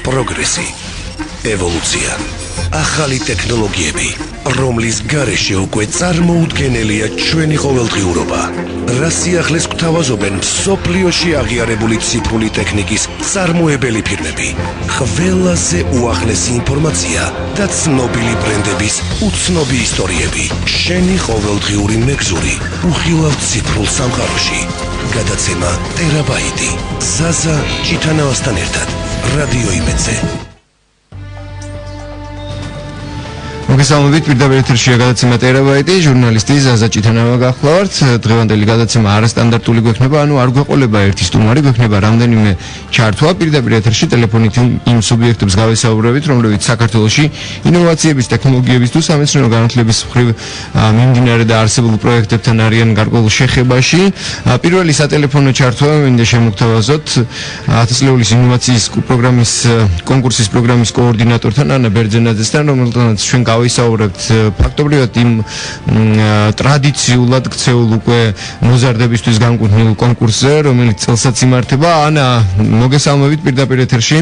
პროგრესი, ევოლუცია, ახალი ტექნოლოგიები, რომლის გარეშე უკვე წარმოუდგენელია ჩვენი ყოველდღიურობა. რა სიახლეს გვთავაზობენ მსოფლიოში აღიარებული ციფრული ტექნიკის წარმოებელი ფირმები. ყველაზე უახლესი ინფორმაცია და ცნობილი ბრენდების უცნობი ისტორიები. შენი ყოველდღიური მეგზური უხილავ ციფრულ სამყაროში. გადაცემა ტერაბაიტი. ზაზა ჭიტანავასთან ერთად. რადიო იმედზე. მოგესალმებით, პირდაპირ ეთერშია გადაცემა ტერაბაიტი, ჟურნალისტი ზაზა ჭიტანავა გახლავართ. დღევანდელი გადაცემა არასტანდარტული გვექნება, ანუ არ გვეყოლება ერთი სტუმარი, გვექნება რამდენიმე ჩართვა. პირდაპირ ეთერში ტელეფონით იმ სუბიექტებს გავესაუბრებით, რომლებიც საქართველოში ინოვაციების, ტექნოლოგიების თუ სამეცნიერო განათლების მხრივ მიმდინარე და არსებულ პროექტებთან არიან გარკვეულ შეხებაში. პირველი სატელეფონო ჩართვა მინდა შემოგთავაზოთ ათასლეულის ინოვაციის პროგრამის კონკურსის პროგრამის კოორდინატორთან ანა ბერძენაძესთან, რომელთანაც ჩვენ ვისაუბრებთ ფაქტობრივად იმ ტრადიციულად ქცეულ უკვე მოზარდებისთვის განკუთვნილ კონკურსზე, რომელიც წელსაც იმართება. ანა, მოგესალმებით პირდაპირ ეთერში.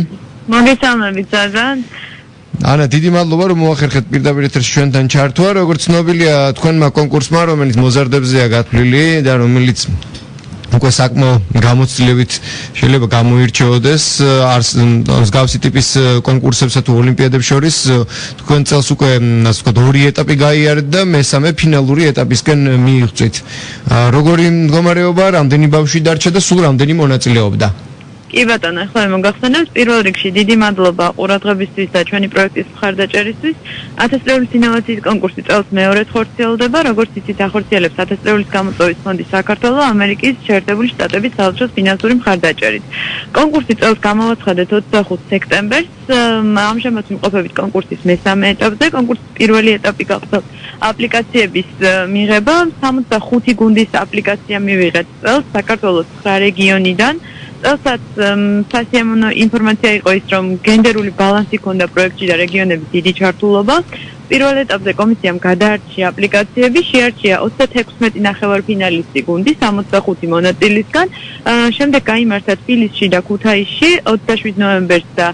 მოგესალმებით ზაზა. ანა, დიდი მადლობა რომ მოახერხეთ პირდაპირ ეთერში ჩვენთან ჩართვა. როგორც ცნობილია თქვენმა კონკურსმა, რომელიც მოზარდებზეა გათვლილი და რომელიც უკვე საკმაო გამოცდილებით შეიძლება გამოირჩეოდეს მსგავსი ტიპის კონკურსებსა თუ ოლიმპიადებს შორის. თქვენ წელს უკვე ასე ვთქვათ ორი ეტაპი გაიარეთ და მესამე ფინალური ეტაპისკენ მიიღწვით. როგორი მდგომარეობა, რამდენი ბავშვი დარჩა და სულ რამდენი მონაწილეობდა? კი ბატონო, ახლა მოგახსენებთ პირველ რიგში დიდი მადლობა ყურადღებისთვის და ჩვენი პროექტის მხარდაჭერისთვის. ათასლეულის ინოვაციის კონკურსი წელს მეორედ ხორციელდება, როგორც იცით, ახორციელებს ათასლეულის გამოწვევის ფონდი საქართველოს ამერიკის შეერთებული შტატების საელჩოს ფინანსური მხარდაჭერით. კონკურსი წელს გამოვაცხადეთ 25 სექტემბერს. ამჟამად ვიმყოფებით კონკურსის მესამე ეტაპზე. კონკურსის პირველი ეტაპი გახდა აპლიკაციების მიღება. 65 გუნდის აპლიკაცია მივიღეთ წელს საქართველოს 9 რეგიონიდან. წელსაც სასიამოვნო ინფორმაცია იყო ის, რომ გენდერული ბალანსი ჰქონდა პროექტში და რეგიონების დიდი ჩართულობა. პირველ ეტაპზე კომისიამ გადაარჩია აპლიკაციები, შეარჩია 36 ნახევარფინალისტი გუნდი 65 მონაწილისგან. შემდეგ გაიმართა თბილისში და ქუთაისში 27 ნოემბერს და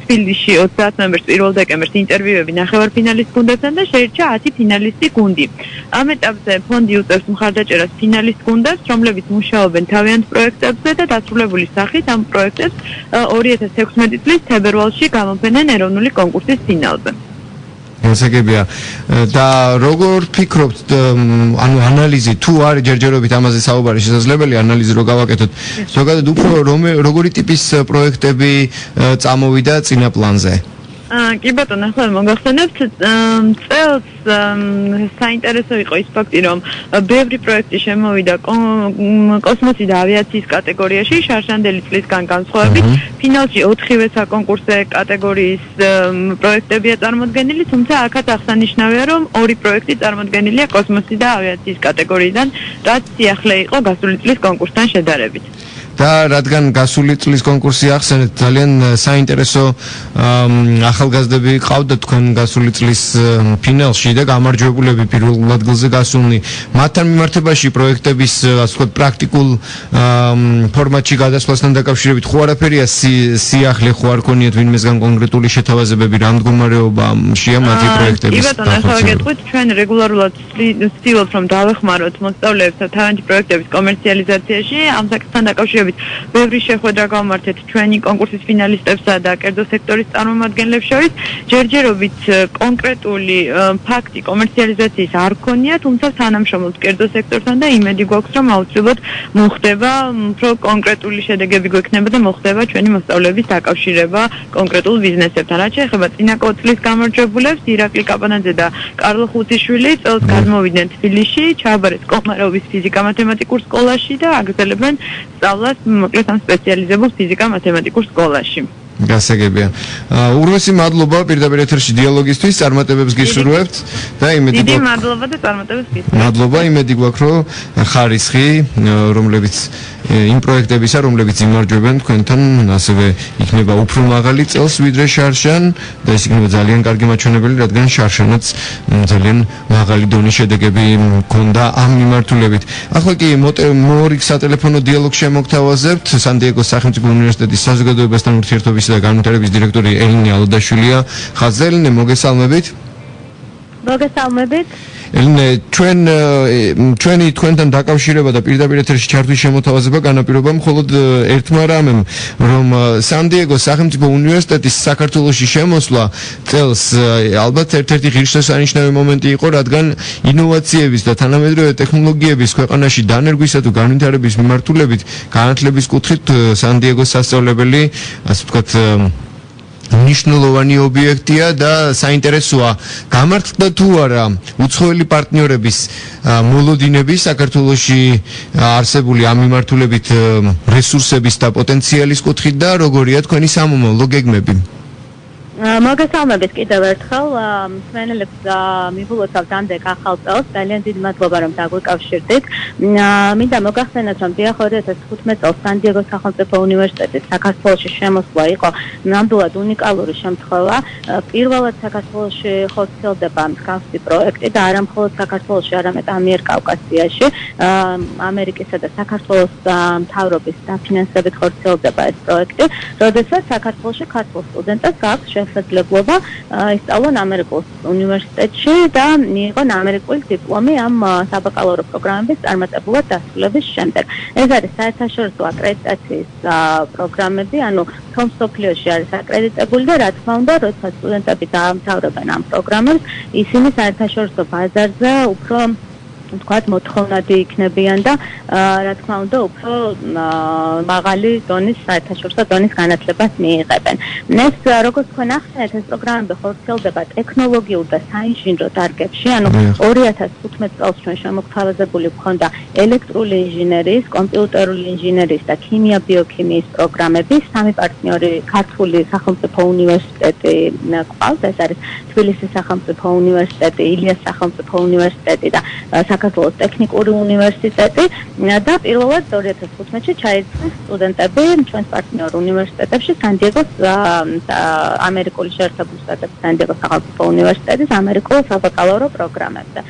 თბილისში 30 ნოემბერს 1 დეკემბერს ინტერვიუები ნახევარფინალისტ გუნდებთან და შეირჩა 10 ფინალისტი გუნდი. ამ ეტაპზე ფონდი უწევს მხარდაჭერას ფინალისტ გუნდებს, რომლებიც მუშაობენ თავიანთ პროექტებზე და დასრულებული სახით ამ პროექტებს 2016 წლის თებერვალში გამოფენენ ეროვნული კონკურსის ფინალზე. გასაგებია და როგორ ფიქრობთ, ანუ ანალიზი თუ არის ჯერჯერობით ამაზე საუბარი შესაძლებელი, ანალიზი რო გავაკეთოთ, ზოგადად უფრო როგორი ტიპის პროექტები წამოვიდა წინა პლანზე? კი ბატონო, ახლა მოგახსენებთ, წელს საინტერესო იყო ის ფაქტი, რომ ბევრი პროექტი შემოვიდა კოსმოსი და ავიაციის კატეგორიაში, შარშანდელი წლისგან განსხვავებით. ფინალში 4-ვე საკონკურსო კატეგორიის პროექტებია წარმოდგენილი, თუმცა აქაც აღსანიშნავია, რომ 2 პროექტი წარმოდგენილია კოსმოსი და ავიაციის კატეგორიიდან, რაც სიახლე იყო გასული წლის კონკურსთან შედარებით. და რადგან გასული წლის კონკურსი ახსენეთ, ძალიან საინტერესო ახალგაზრდები ყავდათ თქვენ გასული წლის ფინალში და გამარჯვებულები პირველ ადგილზე გასულნი. მათთან მიმართებაში პროექტების ასე ვთქვათ პრაქტიკულ ფორმატში გადასვლასთან დაკავშირებით ხო არაფერია სიახლე ხო არ ქონიათ ვინმესგან კონკრეტული შეთავაზებები, რა მდგომარეობაშია მათი პროექტების? კი ბატონო, ახლა გეტყვით, ჩვენ რეგულარულად ვცდილობთ რომ დავეხმაროთ მოსწავლეებს თავიანთი პროექტების კომერციალიზაციაში. ამ საკითხთან დაკავშირებით ბევრი შეხვედრა გავმართეთ ჩვენი კონკურსის ფინალისტებსა და კერძო სექტორის წარმომადგენლებს შორის. ჯერჯერობით კონკრეტული ფაქტი კომერციალიზაციის არ ქონია, თუმცა თანამშრომლობთ კერძო სექტორთან და იმედი გვაქვს, რომ აუცილებლად მოხდება უფრო კონკრეტული შედეგები გვექნება და მოხდება ჩვენი მოსწავლეების დაკავშირება კონკრეტულ ბიზნესებთან. რაც შეეხება წინა წლის გამარჯვებულებს, ირაკლი კაპანაძე და კარლო ხუთიშვილი წელს გადმოვიდნენ თბილისში, ჩააბარეს კომაროვის ფიზიკა-მათემატიკურ სკოლაში და აგრძელებენ სწავლას მოკლედ ამ სპეციალიზებულ ფიზიკა-მათემატიკურ სკოლაში. გასაგებია. უღრმესი მადლობა პირდაპირ ეთერში დიალოგისთვის, წარმატებებს გისურვებთ და იმედი დიდი მადლობა და წარმატებებს გისურვებთ. მადლობა, იმედი გვაქვს, რომ ხარისხი, რომლებიც იმ პროექტებისა, რომლებიც იმარჯვებენ თქვენთან, ასევე იქნება უფრო მაღალი წელს ვიდრე შარშან და ეს იქნება ძალიან კარგი მაჩვენებელი, რადგან შარშანაც ძალიან მაღალი დონის შედეგები ჰქონდა ამ მიმართულებით. ახლა კი მორიგ სატელეფონო დიალოგს შემოგთავაზებთ. სან-დიეგოს სახელმწიფო უნივერსიტეტის საზოგადოებასთან ურთიერთობისა და განვითარების დირექტორი ელინე ალოდაშვილია. ხაზზე ელინე, მოგესალმებით. მოგესალმებით. ელინე, ჩვენი თქვენთან დაკავშირება და პირდაპირ ეთერში ჩართვის შემოთავაზება განაპირობა მხოლოდ ერთმა რამემ, რომ სან-დიეგოს სახელმწიფო უნივერსიტეტის საქართველოში შემოსვლა წელს ალბათ ერთ-ერთი ღირსშესანიშნავი მომენტი იყო, რადგან ინოვაციების და თანამედროვე ტექნოლოგიების ქვეყანაში დანერგვისა თუ განვითარების მიმართულებით განათლების კუთხით სან-დიეგოს სასწავლებელი, ასე ვთქვათ, მნიშვნელოვანი ობიექტია და საინტერესოა გამართლდა თუ არა უცხოელი პარტნიორების მოლოდინები საქართველოში არსებული ამ მიმართულებით რესურსების და პოტენციალის კუთხით და როგორია თქვენი სამომავლო გეგმები? მოგესალმებით კიდევ ერთხელ მსმენელებს მივულოცავთ ამდენ ახალ წელს. ძალიან დიდი მადლობა რომ დაგვიკავშირდით. მინდა მოგახსენოთ რომ 2015 წელს სან-დიეგოს სახელმწიფო უნივერსიტეტის საქართველოში შემოსვლა იყო ნამდვილად უნიკალური შემთხვევა. პირველად საქართველოში ხორციელდება მსგავსი პროექტი და არა მხოლოდ საქართველოში, არამედ ამიერკავკასიაში. ამერიკისა და საქართველოს მთავრობის დაფინანსებით ხორციელდება ეს პროექტი, როდესაც საქართველოში ქართულ სტუდენტებს აქვს შესაძლებლობა ისწავლონ ამერიკულ უნივერსიტეტში და მიიღონ ამერიკული დიპლომი ამ საბაკალავრო პროგრამების წარმატებულად დასრულების შემდეგ. ეს არის საერთაშორისო აკრედიტაციის პროგრამები, ანუ თვითონ მსოფლიოში არის აკრედიტებული და რა თქმა უნდა, როდესაც სტუდენტები დაამთავრებენ ამ პროგრამებს, ისინი საერთაშორისო ბაზარზე უფრო თქვათ მოთხოვნადი იქნებიან და რა თქმა უნდა უფრო მაღალი დონის საერთაშორისო დონის განათლებას მიიღებენ. ეს როგორც თქვენ ახსენეთ, ეს პროგრამები ხორციელდება ტექნოლოგიურ და საინჟინრო დარგებში, ანუ 2015 წელს ჩვენ შემოგთავაზებული გვქონდა ელექტრული ინჟინერიის, კომპიუტერული ინჟინერიის და ქიმია-ბიოქიმიის პროგრამები. სამი პარტნიორი ქართული სახელმწიფო უნივერსიტეტი ყავს, ეს არის თბილისის სახელმწიფო უნივერსიტეტი, ილიას სახელმწიფო უნივერსიტეტი და საქართველოს ტექნიკური უნივერსიტეტი და პირველად 2015-ში ჩაირიცხეს სტუდენტები ჩვენს პარტნიორ უნივერსიტეტებში სან-დიეგოს ამერიკული შეერთებული შტატების სან-დიეგოს სახელმწიფო უნივერსიტეტის ამერიკულ საბაკალავრო პროგრამებზე.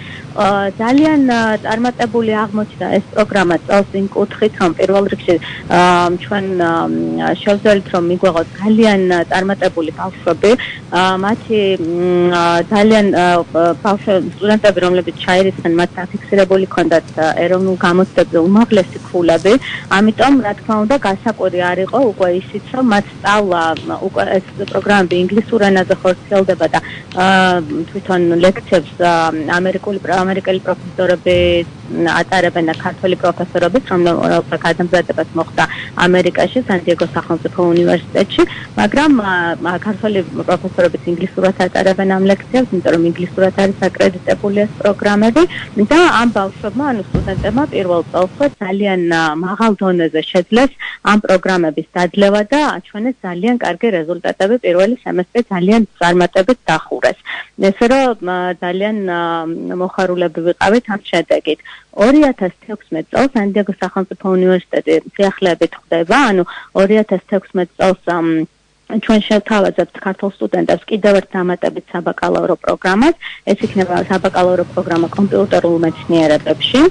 ძალიან წარმატებული აღმოჩნდა ეს პროგრამა წელს იმ კუთხით, რომ პირველ რიგში ჩვენ შევძლებთ რომ მიგვეღოთ ძალიან წარმატებული ბავშვები, მათი ძალიან სტუდენტები, რომლებიც ჩაირიცხნენ, მათ დაფიქსირებული ჰქონდათ ეროვნულ გამოცდებზე უმაღლესი ქულები, ამიტომ რა თქმა უნდა გასაკვირი არ იყო უკვე ისიც, რომ მათ სწავლა უკვე ეს პროგრამები ინგლისურ ენაზე ხორციელდება და თვითონ ლექციებს ამერიკელი პროფესორები ატარებენ და ქართველი პროფესორებიც, რომელთა გადამზადებას მოხდა ამერიკაში, სან-დიეგოს სახელმწიფო უნივერსიტეტში, მაგრამ ქართველი პროფესორებიც ინგლისურად ატარებენ ამ ლექციებს, იმიტომ რომ ინგლისურად არის აკრედიტებული ეს პროგრამები და ამ ბავშვებმა, ანუ სტუდენტებმა პირველ წელსვე ძალიან მაღალ დონეზე შეძლეს ამ პროგრამების დადლევა და აჩვენეს ძალიან კარგი რეზულტატები პირველი სემესტრი ძალიან წარმატებით დახურეს. ესე რომ ძალიან მოხარულები ვიყავით ამ შედეგით. 2016 წელს სან-დიეგოს სახელმწიფო უნივერსიტეტი სიახლეებით ხდება, ანუ 2016 წელს ჩვენ შევთავაზებთ ქართულ სტუდენტებს კიდევ ერთ დამატებით საბაკალავრო პროგრამას. ეს იქნება საბაკალავრო პროგრამა კომპიუტერულ მეცნიერებებში.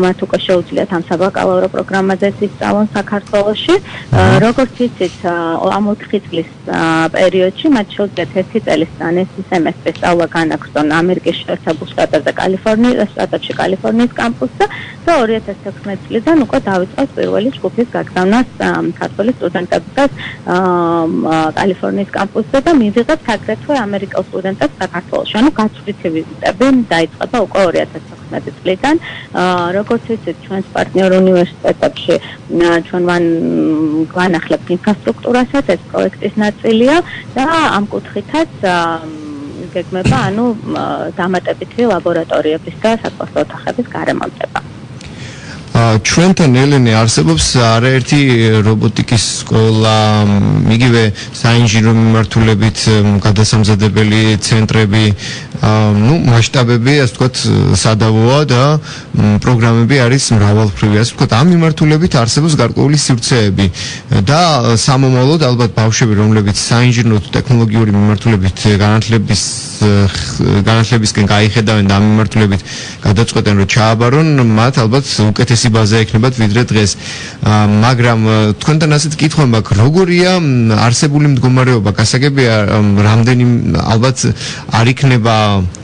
მათ უკვე შეუძლიათ ამ საბაკალავრო პროგრამაზეც ისწავლონ საქართველოში. როგორც იცით, ამ 4 წლის პერიოდში მათ შეუძლიათ 1 წელის ან 1 სემესტრის სწავლა განაგრძონ ამერიკის შეერთებულ შტატებზე, კალიფორნიის შტატებში, კალიფორნიის კამპუსზე და 2016 წლიდან უკვე დაიწყეს პირველი ჯგუფის გაგზავნას ქართული სტუდენტებსაც კალიფორნიის კამპუსზე და მივიღებთ აგრეთვე ამერიკელ სტუდენტებს საქართველოში. ანუ გაცვლითი ვიზიტები დაიწყება უკვე 2016 წლიდან. როგორც იცით, ჩვენს პარტნიორ უნივერსიტეტებში ჩვენ ვანახლებთ ინფრასტრუქტურასაც, ეს პროექტის ნაწილია და ამ კუთხითაც გეგმება, ანუ დამატებითი ლაბორატორიების და საკვლევო ოთახების გარემონტება. ჩვენთან ელენე არსებობს არაერთი რობოტიკის სკოლა, იგივე საინჟინრო მიმართულებით გადასამზადებელი ცენტრები, მასშტაბები, ასე ვთქვათ, სადავოა და პროგრამები არის მრავალფრივი, ასე ვთქვათ, ამ მიმართულებით არსებობს გარკვეული სივრცეები და სამომავლოდ ალბათ ბავშვები, რომლებიც საინჟინრო ტექნოლოგიური მიმართულებით განათლებისკენ გაიხედავენ და ამ მიმართულებით გადაწყვეტენ, რომ ჩააბარონ, მათ ალბათ უკეთესი ბაზა ექნებათ ვიდრე დღეს. მაგრამ თქვენთან ასეთ კითხვა მაქვს, როგორია არსებული მდგომარეობა, გასაგებია რამდენი ალბათ არ იქნება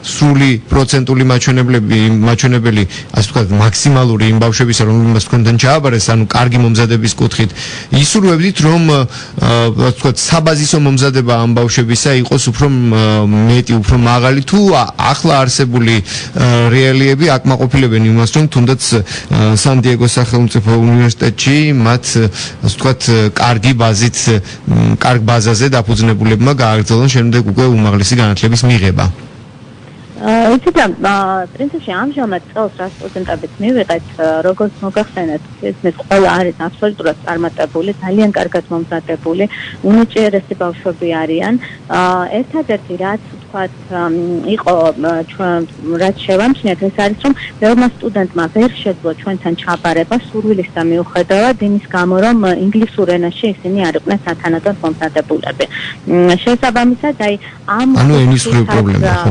სრული პროცენტული მაჩვენებელი, ასე ვთქვათ, მაქსიმალური იმ ბავშვებისა, რომლებმაც თქვენთან ჩააბარეს, ანუ კარგი მომზადების კუთხით, ისურვებდით, რომ ასე ვთქვათ, საბაზისო მომზადება ამ ბავშვებისა იყოს უფრო მეტი, უფრო მაღალი, თუ ახლა არსებული რეალიები აკმაყოფილებენ იმას, რომ თუნდაც სან-დიეგოს სახელმწიფო უნივერსიტეტში მათ, ასე ვთქვათ, კარგი ბაზაზე დაფუძნებულებმა გააგრძელონ შემდეგ უკვე უმაღლესი განათლების მიღება. იცით, პრინციპში ამჟამად წელს რა სტუდენტებიც მივიღეთ, როგორც მოგახსენეთ, ეს ყველა არის აბსოლუტურად წარმატებული, ძალიან კარგად მომზადებული, უნიჭიერესი ბავშვები არიან. ერთადერთი რაც ვთქვათ, იყო რაც შევამჩნიეთ, ეს არის, რომ ბევრმა სტუდენტმა ვერ შეძლო ჩვენთან ჩაბარება სურვილისა მიუხედავად იმის გამო, რომ ინგლისურ ენაში ისინი არ იყვნენ სათანადოდ მომზადებულები. შესაბამისად, ანუ ენის პრობლემა, ხო?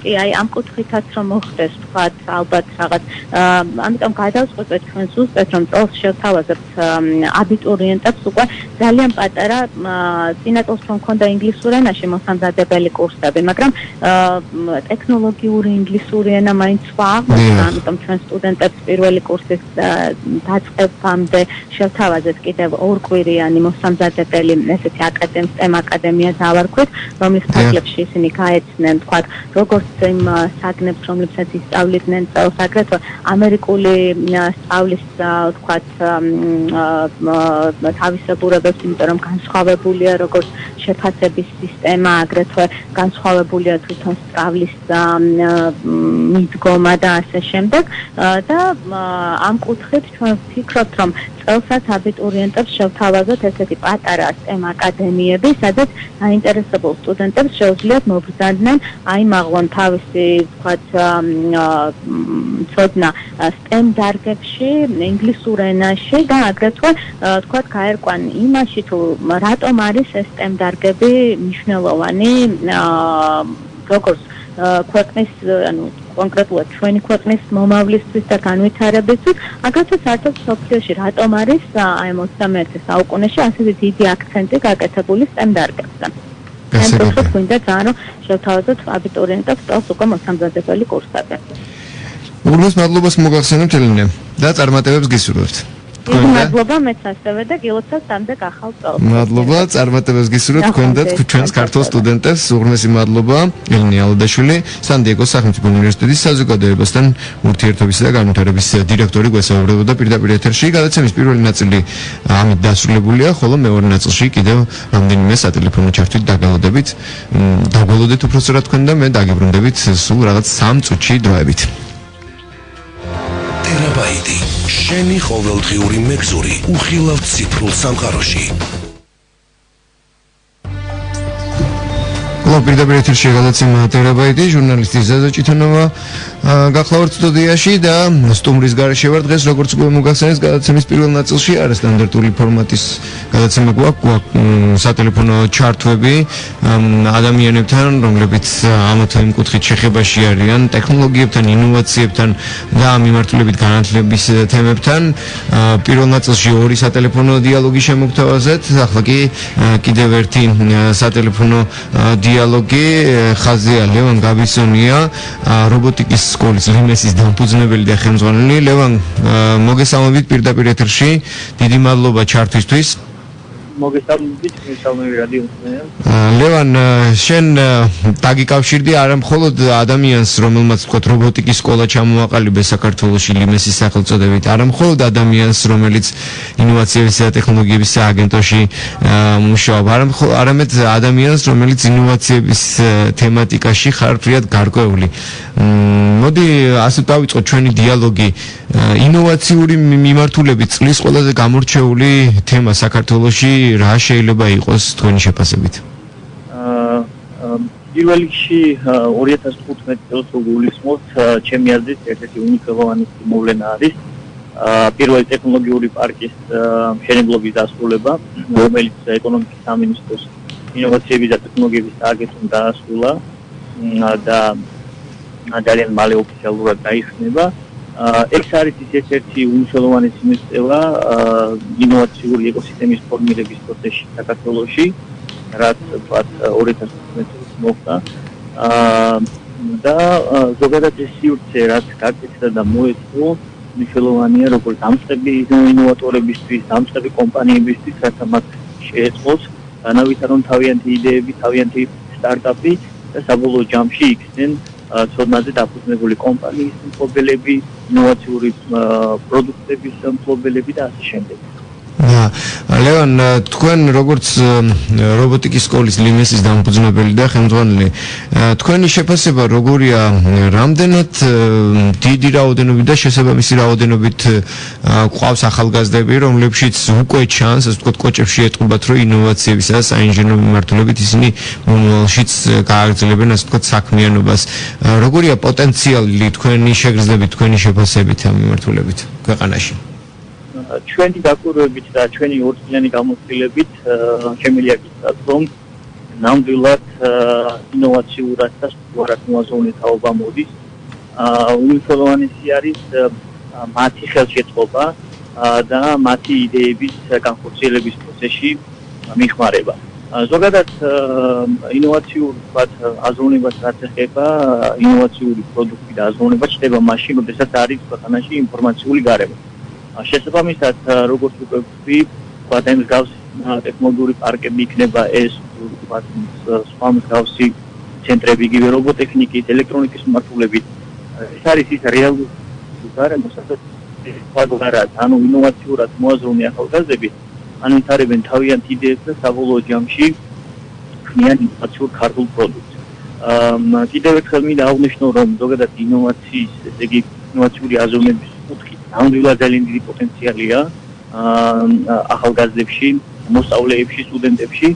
კი, ამ კუთხითაც რომ მოხდეს, ვთქვათ, ალბათ რაღაც, ამიტომ გადავწყვეტეთ ჩვენ ზუსტად, რომ წელს შევთავაზებთ აბიტურიენტებს უკვე ძალიან პატარა წინა წელს რომ მქონდა ინგლისურ ენაში მოსამზადებელი კურსები, მაგრამ ტექნოლოგიური ინგლისური ენა მაინც სხვა აღმოჩნდა, ამიტომ ჩვენ სტუდენტებს პირველი კურსის დაწყებამდე შევთავაზეთ კიდევ ორკვირიანი მოსამზადებელი ესეთი STEM აკადემია დავარქვით, რომლის ფარგლებში ისინი გაეცნენ, ვთქვათ, როგორც იმ საგნებს, რომლებსაც ისწავლიდნენ წელს, აგრეთვე ამერიკული სწავლის, ვთქვათ, თავისებურებებს, იმიტომ რომ განსხვავებულია როგორც შეფასების სისტემა, აგრეთვე განსხვავებულია თვითონ სწავლის მიდგომა და ასე შემდეგ და ამ კუთხით ჩვენ ვფიქრობთ, რომ წელსაც აბიტურიენტებს შევთავაზოთ ესეთი პატარა STEM აკადემიები, სადაც აინტერესებულ სტუდენტებს შეუძლიათ მობრძანდნენ აიმაღლონ თავისი, ვთქვათ, ცოდნა STEM დარგებში, ინგლისურ ენაში და აგრეთვე, ვთქვათ, გაერკვან იმაში, თუ რატომ არის ეს STEM დარგები მნიშვნელოვანი, როგორც ქვეყნის, ანუ კონკრეტულად ჩვენი ქვეყნის მომავლისთვის და განვითარებისთვის, აგრეთვე საერთოდ მსოფლიოში რატომ არის აი 21 საუკუნეში ასევე დიდი აქცენტი გაკეთებული STEM დარგებზე. ამიტომ გვინდა ძალიან რომ შევთავაზოთ აბიტურიენტებს წელს უკვე მოსამზადებელი კურსები. უგულოს მადლობას მოგახსენებთ ელენე და წარმატებებს გისურვებთ. მადლობა მეც ასევე და გილოცავთ ამდე ახალ წელს. მადლობა, წარმატებებს გისურვებთ თქვენ და ჩვენს ქართულ სტუდენტებს. უღრმესი მადლობა ელენე ალოდაშვილი, სან-დიეგოს სახელმწიფო უნივერსიტეტის საზოგადოებასთან ურთიერთობისა და განვითარების დირექტორი გვესაუბრებოდა პირდაპირ ეთერში. გადაცემის პირველი ნაწილი ამით დასრულებულია, ხოლო მეორე ნაწილში კიდევ რამდენიმე სატელეფონო ჩართვით დაგალოდებით. დაგვალოდეთ უბრალოდ თქვენ და მე დაგიბრუნდებით სულ რაღაც 3 წუთში დროებით. ტერაბაიტი შენი ყოველდღიური მეგზური უხილავთ ციფრულ სამყაროში. პირდაპირ ეთერში გადაცემა ტერაბაიტი, ჟურნალისტი ზაზა ჭიტონოვა გახლავართ სტუდიაში და სტუმრის გარეშე ვარ დღეს, როგორც უკვე მოგახსენეთ, გადაცემის პირველ ნაწილში არასტანდარტული ფორმატის გადაცემა გვაქვს სატელეფონო ჩართვები ადამიანებთან, რომლებიც ამა თუ იმ კუთხით შეხებაში არიან ტექნოლოგიებთან, ინოვაციებთან და მიმართულებით განათლების თემებთან. პირველ ნაწილში 2 სატელეფონო დიალოგი შემოგთავაზეთ, ახლა კი კიდევ ერთი სატელეფონო დიალოგი ხაზია ლევან გაბისონია, რობოტიკის სკოლის ლიმესის დამფუძნებელი და ხელმძღვანელი. ლევან, მოგესალმებით პირდაპირ ეთერში, დიდი მადლობა ჩართვისთვის. მოგესალმებით, მისალმები რადიო მსმენელს. ლევან, შენ დაგიკავშირდი არა მხოლოდ ადამიანს, რომელმაც ვთქვათ რობოტიკის სკოლა ჩამოაყალიბე საქართველოში ლიმესის სახელწოდებით, არა მხოლოდ ადამიანს, რომელიც ინოვაციების და ტექნოლოგიების სააგენტოში მუშაობს, არამედ ადამიანს, რომელიც ინოვაციების თემატიკაში ხარ ფრიად გარკვეული. მოდი ასე დავიწყოთ ჩვენი დიალოგი. ინოვაციური მიმართულებით წლის ყველაზე გამორჩეული თემა საქართველოში რა შეიძლება იყოს თქვენი შეფასებით? პირველ რიგში 2015 წელს გულისხმობთ ჩემი აზრით ერთ-ერთი უნიკალური მოვლენა არის პირველი ტექნოლოგიური პარკის მშენებლობის დასრულება, რომელიც ეკონომიკის სამინისტროს ინოვაციების და ტექნოლოგიების აგენტством დაასრულა და ძალიან მალე ოფიციალურად დაიხსნება. ეს არის ერთ-ერთი უმნიშვნელოვანესი მიღწევა ინოვაციური ეკოსისტემის ფორმირების პროცესში საქართველოში, რაც ვთქვათ 2015 წელს მოხდა. და ზოგადად ეს სივრცე, რაც გაკეთდა და მოეწყო, მნიშვნელოვანია როგორც დამწყები ინოვატორებისთვის, დამწყები კომპანიებისთვის, რაც მათ შეეწყოს განავითარონ თავიანთი იდეები, თავიანთი სტარტაპი და საბოლოო ჯამში იქცნენ ცოდნაზე დაფუძნებული კომპანიის მფლობელები, ინოვაციური პროდუქტების მფლობელები და ასე შემდეგ. ლევან, თქვენ როგორც რობოტიკის სკოლის ლიმესის დამფუძნებელი და ხელმძღვანელი, თქვენი შეფასება როგორია, რამდენად დიდი რაოდენობით და შესაბამისი რაოდენობით გვყავს ახალგაზრდები, რომლებშიც უკვე ჩანს, ასე ვთქვათ, კოჭებში ეტყობათ, რომ ინოვაციებისა და საინჟინრო მიმართულებით ისინი მომავალშიც გააგრძელებენ, ასე ვთქვათ, საქმიანობას. როგორია პოტენციალი თქვენი შეგრძნებით, თქვენი შეფასებით ამ მიმართულებით ქვეყანაში? ჩვენი დაკვირვებით და ჩვენი ორწლიანი გამოცდილებით შემიძლია გითხრათ, რომ ნამდვილად ინოვაციურად და სტруქტურულად მოაზროვნე თაობა მოდის. უმნიშვნელოვანესი არის მათი ხელშეწყობა და მათი იდეების განხორციელების პროცესში მიხმარება. ზოგადად ინოვაციურ აზროვნებას რაც ეხება, ინოვაციური პროდუქტი და აზროვნება ჩნდება მაშინ, როდესაც არის ქვეყანაში ინფორმაციული გარემო. შესაბამისად, როგორც უკვე ვთქვი, ამ მსგავსი ტექნოლოგიური პარკები იქნება ეს, სხვა მსგავსი ცენტრები, იგივე რობოტექნიკის, ელექტრონიკის მიმართულებით. ეს არის ის რეალური გარემო, სადაც ანუ ინოვაციურად მოაზროვნე ახალგაზრდები ანვითარებენ თავიანთ იდეებს და საბოლოო ჯამში ქმნიან ინოვაციურ ქართულ პროდუქტს. კიდევ ერთხელ მინდა აღვნიშნო, რომ ზოგადად ინოვაციის, ესე იგი ინოვაციური აზროვნების კუთხით ნამდვილად ძალიან დიდი პოტენციალია ახალგაზრდებში, მოსწავლეებში, სტუდენტებში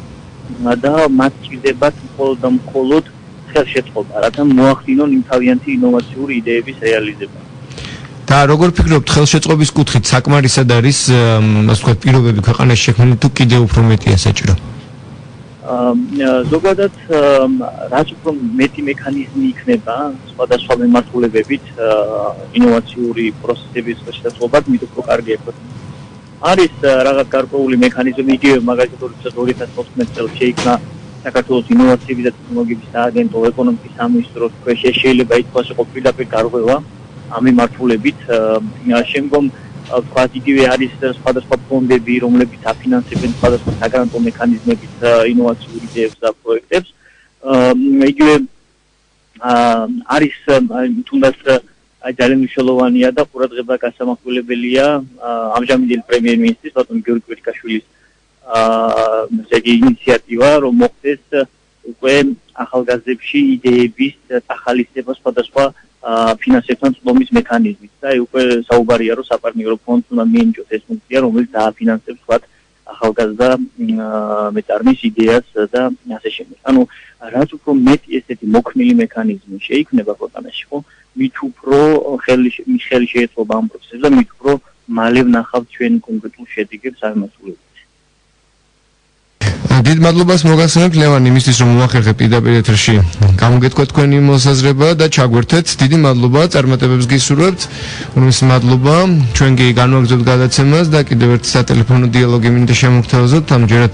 და მათ ჭირდებათ მხოლოდ და მხოლოდ ხელშეწყობა, რათა მოახდინონ იმ თავიანთი ინოვაციური იდეების რეალიზება. და როგორ ფიქრობთ, ხელშეწყობის კუთხით საკმარისად არის, ასე ვთქვათ, პირობები ქვეყანაში შექმნილი თუ კიდევ უფრო მეტია საჭირო? ზოგადად რაც უფრო მეტი მექანიზმი იქნება სხვადასხვა მიმართულებებით ინოვაციური პროცესების შესაძლებლად, მით უფრო კარგია ქვეყანა. არის რაღაც გარკვეული მექანიზმი, იგივე მაგალითად 2014 წელს შეიქმნა საქართველოს ინოვაციების და ტექნოლოგიების სააგენტო, ეკონომიკის სამინისტროს ქვეშ, შეიძლება ითქვას, იყო პირდაპირ გარღვევა ამ მიმართულებით. შემდგომ ვთქვათ, იგივე არის სხვადასხვა ფონდები, რომლებიც აფინანსებენ სხვადასხვა საგრანტო მექანიზმებით ინოვაციურ იდეებს და პროექტებს. იგივე არის თუნდაც ძალიან მნიშვნელოვანია და ყურადღება გასამახვილებელია ამჟამინდელი პრემიერ-მინისტრის ბატონ გიორგი კვირიკაშვილის ესე იგი ინიციატივა, რომ მოხდეს უკვე ახალგაზრდებში იდეების ახალისება სხვადასხვა ფინანსებთან წლომის მექანიზმით და უკვე საუბარია, რომ საპარტნიორო ფონდს უნდა მიენიჭოს ეს ფუნქცია, რომელიც დააფინანსებს ვთქვათ ახალგაზრდა მეწარმის იდეას და ასე შემდეგ. ანუ რაც უფრო მეტი ესეთი მოქნილი მექანიზმი შეიქმნება ქვეყანაში, ხო, მით უფრო ხელი შეეწყობა ამ პროცესს და მით უფრო მალე ვნახავთ ჩვენ კონკრეტულ შედეგებს ამ მასშტაბით. დიდ მადლობას მოგახსენებთ ლევან იმისთვის, რომ მოახერხეთ პირდაპირ ეთერში გამოგეთქვათ თქვენი მოსაზრება და ჩაგვერთეთ. დიდი მადლობა, წარმატებებს გისურვებთ. უმის მადლობა. ჩვენ კი განვაგრძობთ გადაცემას და კიდევ ერთ სატელეფონო დიალოგი მინდა შემოგთავაზოთ. ამჯერად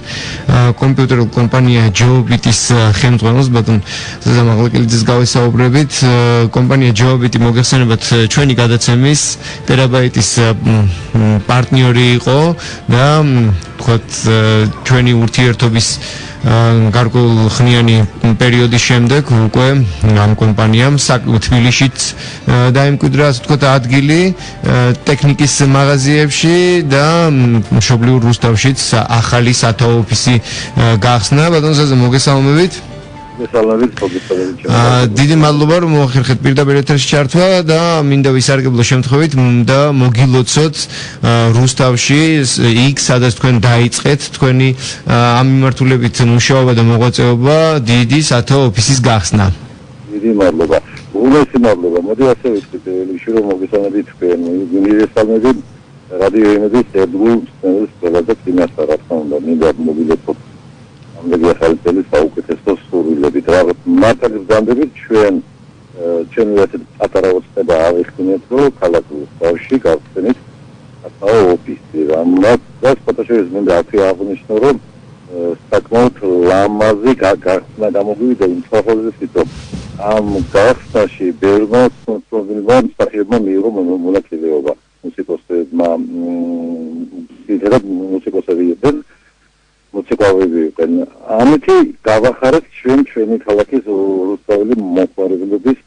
კომპიუტერულ კომპანია ჯეობიტის ხელმძღვანელს ბატონ ზაზა მაღლაკელიძეს გავესაუბრებით. კომპანია ჯეობიტი მოგახსენებათ ჩვენი გადაცემის ტერაბაიტის პარტნიორი იყო და ვთქვათ ჩვენი ურთიერთობის გარკვეულხნიანი პერიოდის შემდეგ უკვე ამ კომპანიამ თბილისშიც დაიმკვიდრა, ასე ვთქვათ, ადგილი ტექნიკის მაღაზიებში და მშობლიურ რუსთავშიც ახალი სათაო ოფისი გახსნა. ბატონ ზაზა, მოგესალმებით. დიდი მადლობა რომ მოახერხეთ პირდაპირ ეთერში ჩართვა და მინდა ვისარგებლო შემთხვევით და მოგილოცოთ რუსთავში იქ სადაც თქვენ დაიწყეთ თქვენი ამ მიმართულებით მუშაობა და მოღვაწეობა დიდი სათო ოფისის გახსნა. დიდი მადლობა. უმეტესი მადლობა. მოდი ასე ვიტყვით, ელიში რომ მოგესალმებით თქვენ უნივერსალები რადიო იმედის ერთგულ სტენს პროგრამას ფინანსა რა თქმა უნდა მინდა მოგილოცოთ ამბები ახალწელი საუკეთესო სურვილებით რა მართალს განდებით ჩვენ ერთ პატარა ოცნება ავიხსნით რომ ქალაქ რუსთავში გავხსენით ახალ ოფისი რამაც ფოტოშოპის მინდა აქ აღნიშნო რომ საკმაოდ ლამაზი გახსნა გამოგვივიდა იმ სახელობის რომ ამ გახსნაში ბევრმა პრობლემებმა სახებმა მიიღო მონაწილეობა მუსიკოსებმა ისედაც მუსიკოსები იყვნენ მუსიკოსები იყვნენ ამიტომ გავახარეთ ჩვენი ქალაქის რუსთაველი მოყვარულების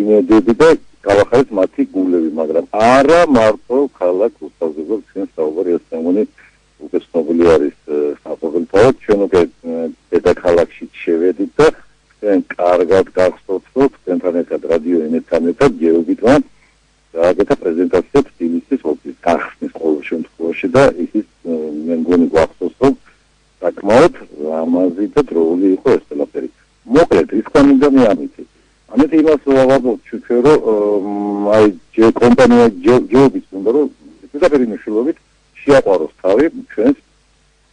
იმედები და გავახარეთ მათი გულები მაგრამ არა მარტო ქალაქ რუსთავზე ჩვენ საუბარი ესწამონი უკვე ცნობილი არის საყოველთაო ჩვენ უკვე დედაქალაქში შევედით და ჩვენ კარგად გახსოვთ რომ თქვენთან ერთად რადიო ენერგთან ერთად გეუბნებმა გააკეთა პრეზენტაცია თბილისის ოფისის გახსნის ყოველ შემთხვევაში და ის მე მგონი გვახსოვს რომ საკმაოდ ლამაზი და დროული იყო ეს ყველაფერი. მოკლედ ის კომენტა მე ამითი. ამით იმას ვავაბობ ჩვენ რომ აი კომპანია ჯობიც უნდა რომ პირდაპირ მნიშვნელობით შეაყვაროს თავი ჩვენს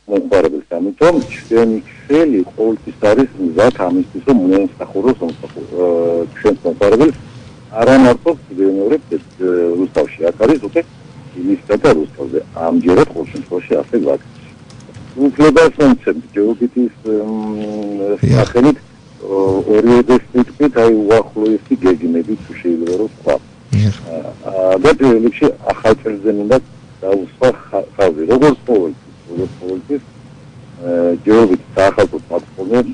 მომხმარებელს. ამიტომ ჩვენი ხელი ყოველთვის არის მზად ამისთვის რომ მოემსახუროს ჩვენს მომხმარებელს არა მარტო მეორე რუსთავში აქ არის უკვე იმისა და რუსთავზე ამჯერად ყოველ შემთხვევაში ასე გვაქვს. უფლებას მომცემთ ჯეობიტის სახელით ორიოდეს თითქმის აი უახლოესი გეგმები თუ შეიძლება რომ ვთქვა. და პირველში ახალ წელზე მინდა დაუსვა ხაზი როგორც ყოველთვის ჯეობიტის ახალწლ პლატფორმები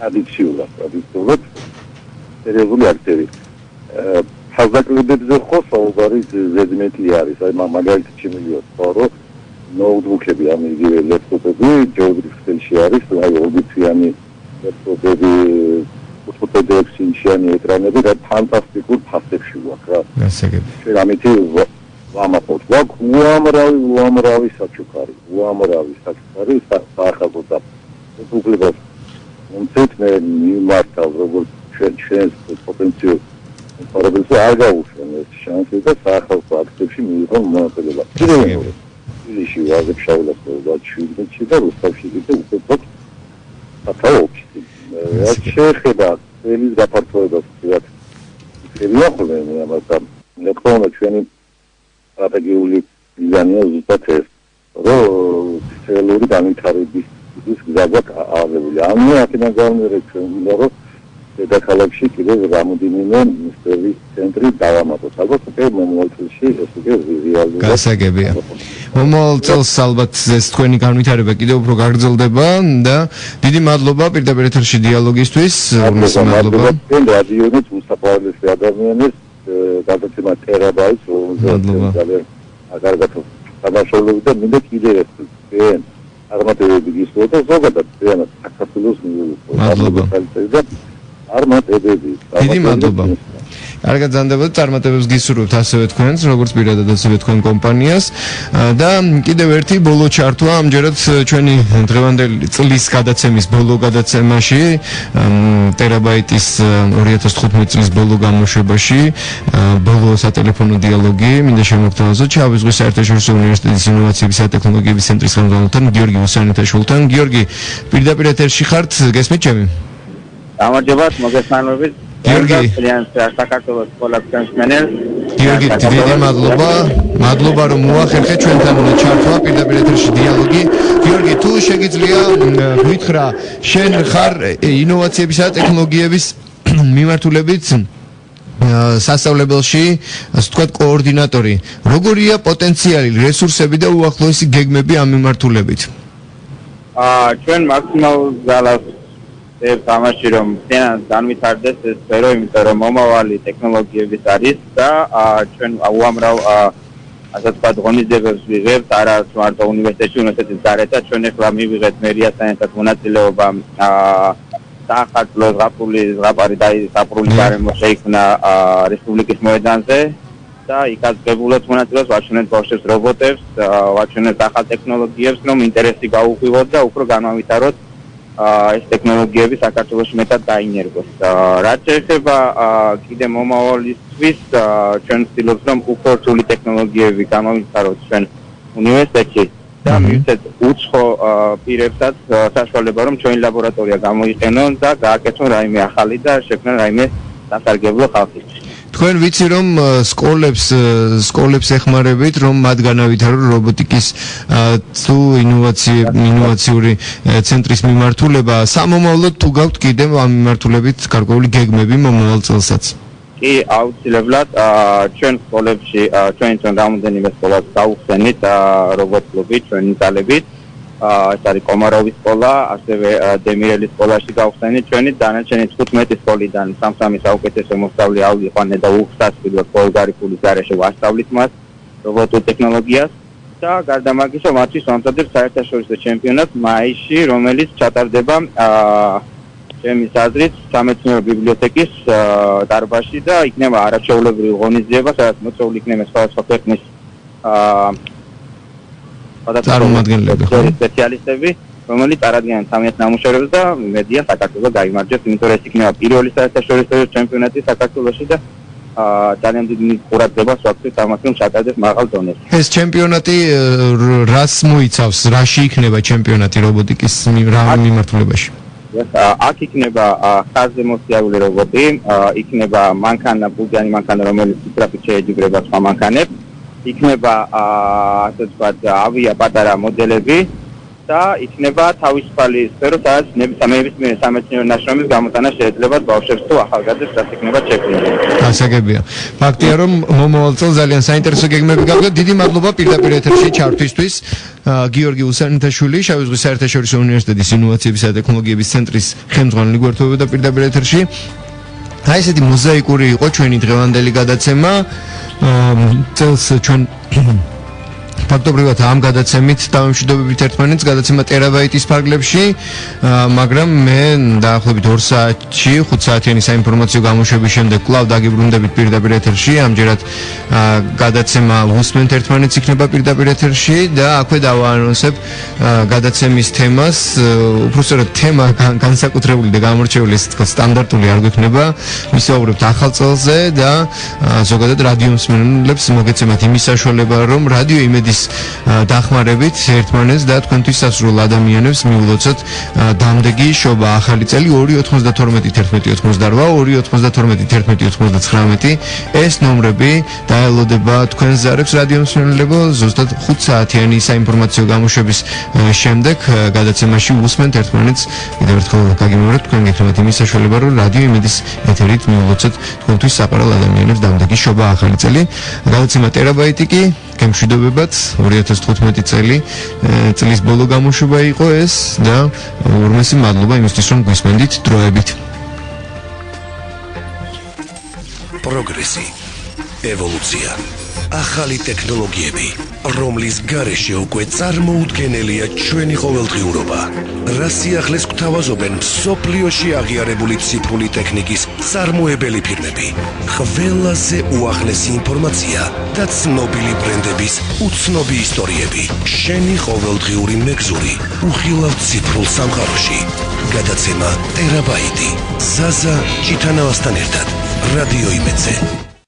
ადიციულად სერიოზული აქტივი საზაკლებებზე ხო საუბარი ზედმეტი არის აი მაგალითად შემიძლია თქვა რომ ნოუთბუქები ამ იგივე ლეპტოპები ჯეობიტის ხელში არის აი ორბიტიანი ლეპტოპები 5.6 ინჩიანი ეკრანები და ფანტასტიკურ ფასებში გვაქვს რა ჩვენ ამითი ვამაყობთ გვაქვს უამრავი საჩუქარი საახალწლო და უფლებას მომცეთ მე მიმართავ როგორც ჩვენს პოტენციალს პარაბელს არ გაუშვენ ეს შანსი და საახალწლო აქტებში მიიღო მონაწილეობა. თბილისში ვაზებშავლას და ჩვიდში და რუსთავში კიდე უკვე გვაქვს სათავო ოფისი. რაც შეეხება წელის გაფართოებას ვთქვათ ისევია ხოლმე ამასთან ნეკრონა ჩვენი სტრატეგიული მიზანია ზუსტად ეს რომ ცელური განვითარების გზა აღებული. ამი აქედან გამომდინარე ჩვენ უნდა რომ დედაქალაქში კიდევ რამოდენიმე სერვის ცენტრი დავამატოთ. ალბათ უკვე მომავალ წელში ეს უკვე რეალურად გასაგებია. მომავალ წელს ალბათ ეს თქვენი განვითარება კიდევ უფრო გაგრძელდება და დიდი მადლობა პირდაპირ ეთერში დიალოგისთვის. მადლობა. რადიონით უსაფრთხოების ადამიანებს გადაცემა ტერაბაიტს ძალიან კარგად დამაშავებული და მინდა კიდევ ეს აღმატებები გისურვოთ და ზოგადად ძალიან საქართველოს მადლობა. წარმატებები. დიდი მადლობა. კარგად ზანდებოდ წარმატებებს გისურვებთ ასევე თქვენს, როგორც პირადად ასევე თქვენ კომპანიას და კიდევ ერთი ბოლო ჩართვა ამჯერად ჩვენი დღევანდელი წლის გადაცემის ბოლო გადაცემაში ტერაბაიტის 2015 წლის ბოლო გამოშვებაში ბოლო სატელეფონო დიალოგი მინდა შემოგთავაზოთ ჩავის ზღვის საერთაშორისო უნივერსიტეტის ინოვაციების და ტექნოლოგიების ცენტრის ხელმძღვანელთან გიორგი უსანეთაშვილთან. გიორგი, პირდაპირ ეთერში ხართ, გესმით ჩემი? გამარჯობა, მოგესალმებით. გიორგი, საქართველოს ყველა ჩვენს გიორგი, დიდი მადლობა რომ მოახერხეთ ჩვენთან ჩართვა პირდაპირ ეთერში დიალოგი. გიორგი, თუ შეგიძლია გითხრა, შენ ხარ ინოვაციებისა და ტექნოლოგიების მიმართულებით სასწავლებელში, ასე ვთქვათ, კოორდინატორი. როგორია პოტენციალი, რესურსები და უახლოესი გეგმები ამ მიმართულებით? ჩვენ მაქსიმალურ ძალას თამაში რომ განვითარდეს ეს სფერო, იმიტომ რომ მომავალი ტექნოლოგიების არის და ჩვენ უამრავ ასე ვთქვათ ღონისძიებებს ვიღებთ, არა მარტო უნივერსიტეტის გარეთ, ჩვენ ახლა მივიღეთ მერიასთან ერთად მონაწილეობა საახალწლო ზღაპარი და საფრული გარემო შეიქმნა რესპუბლიკის მოედანზე და იქაც ღებულობს მონაწილეობს ვაჩვენებთ ბავშვებს რობოტებს, ვაჩვენებთ ახალ ტექნოლოგიებს, რომ ინტერესი გაუღვივოთ და უფრო განავითაროთ ეს ტექნოლოგიები საქართველოში მეტად დაინერგოს. რაც შეეხება კიდე მომავალისთვის, ჩვენ ვცდილობთ, რომ უფრო რთული ტექნოლოგიები გამოვითაროთ ჩვენ უნივერსიტეტში და მივცეთ უცხო პირებსაც საშუალება, რომ ჩვენი ლაბორატორია გამოიყენონ და გააკეთონ რაიმე ახალი და შექმნან რაიმე სასარგებლო ხალხისთვის. თქვენ ვიცი რომ სკოლებს ეხმარებით რომ მათ განავითარონ რობოტიკის თუ ინოვაციური ცენტრის მიმართულება სამომავლოდ თუ გაქვთ კიდევ ამ მიმართულებით გარკვეული გეგმები მომავალ წელსაც კი აუცილებლად ჩვენ სკოლებში ჩვენ რამდენიმე სკოლას გავხსენით რობოტ კლუბი ჩვენი ძალებით ეს არის კომაროვის სკოლა, ასევე დემირელის სკოლაში გავხსენით ჩვენი დანარჩენი 15 სკოლიდან სამ-სამი საუკეთესო მოსწავლე ავიყვანე და უხსასწრებლად ბულგარიფულის გარეშე ვასწავლით მას რობოტულ ტექნოლოგიას და გარდა მაგისა მათთვის ვამზადებ საერთაშორისო ჩემპიონატს მაისში, რომელიც ჩატარდება ჩემის აზრით სამეცნიერო ბიბლიოთეკის დარბაზში და იქნება არაჩვეულებრივი ღონისძიება, სადაც მოწვეული იქნება სხვადასხვა ქვეყნის წარმომადგენლები სპეციალისტები, რომელიც წარადგენენ სამიათ ნამუშევრებს და მედია საქართველოს გაიმარჯვებს, იმიტომ რომ ეს იქნება პირველი საერთაშორისო ჩემპიონატი საქართველოში და ძალიან დიდი ყურადღებას ვაქცევთ ამას, რომ ჩატარდეს მაღალ დონეზე. ეს ჩემპიონატი რას მოიცავს? რაში იქნება ჩემპიონატი რობოტიკის მიმართულებაში? აქ იქნება ხაზზე მოსიარულე რობოტი, იქნება მანქანა, ბუდიანი მანქანა, რომელიც სწრაფით შეეჯიბრება სხვა მანქანებს. იქნება ასე ვთქვათ ავია პატარა მოდელები და იქნება თავისუფალი სფერო, სადაც ნებისმიერი სამეცნიერო ნაშრომის გამოტანა შეიძლება ბავშვებს თუ ახალგაზრდებს რაც იქნება შექმნილი. გასაგებია. ფაქტია რომ მომავალ წელს ძალიან საინტერესო გეგმები გაქვთ. დიდი მადლობა პირდაპირ ეთერში ჩართვისთვის. გიორგი უსანითაშვილი, შავი ზღვის საერთაშორისო უნივერსიტეტის ინოვაციებისა და ტექნოლოგიების ცენტრის ხელმძღვანელი გვერდთვებოდა პირდაპირ ეთერში. აი ესეთი მოზაიკური იყო ჩვენი დღევანდელი გადაცემა. წელს ჩვენ ფაქტობრივად ამ გადაცემით დავემშვიდობებით ერთმანეთს გადაცემა ტერაბაიტის ფარგლებში, მაგრამ მე დაახლოებით 2 საათში 5 საათიანი საინფორმაციო გამოშვების შემდეგ კვლავ დაგიბრუნდებით პირდაპირ ეთერში. ამჯერად გადაცემა უსმენთ ერთმანეთს იქნება პირდაპირ ეთერში და აქვე დავაანონსებ გადაცემის თემას. უბრალოდ თემა განსაკუთრებული და გამორჩეული სტანდარტული არ გვექნება. ვისაუბრებთ ახალ წელზე და ზოგადად რადიო მსმენელებს მოგეცემათ იმის საშუალება, რომ რადიო იმედის დახმარებით ერთმანეთს და თქვენთვის სასურველ ადამიანებს მიულოცოთ დამდეგი შობა ახალი წელი 2921188 2921189 ეს ნომრები დაელოდება თქვენს ზარებს რადიო მსმენელებო ზუსტად 5 საათიანი საინფორმაციო გამოშვების შემდეგ გადაცემაში უსმენთ ერთმანეთს. კიდევ ერთხელ გაგიმეორებ თქვენ გექნებათ იმის საშუალება, რომ რადიო იმედის ეთერით მიულოცოთ თქვენთვის საყვარელ ადამიანებს დამდეგი შობა ახალი წელი. გადაცემა ტერაბაიტი კი გემშვიდობებათ 2015 წლის ბოლო გამოშვება იყო ეს და ორმესი მადლობა იმისთვის რომ გვისმენდით დროებით. პროგრესი, ევოლუცია, ახალი ტექნოლოგიები, რომლის გარეშე უკვე წარმოუდგენელია ჩვენი ყოველდღიურობა. რა სიახლეს გვთავაზობენ მსოფლიოში აღიარებული ციფრული ტექნიკის წარმოებელი ფირმები. ყველაზე უახლესი ინფორმაცია და ცნობილი ბრენდების უცნობი ისტორიები. შენი ყოველდღიური მეგზური უხილავ ციფრულ სამყაროში. გადაცემა ტერაბაიტი. ზაზა ჭიტანავასთან ერთად. რადიო იმედზე.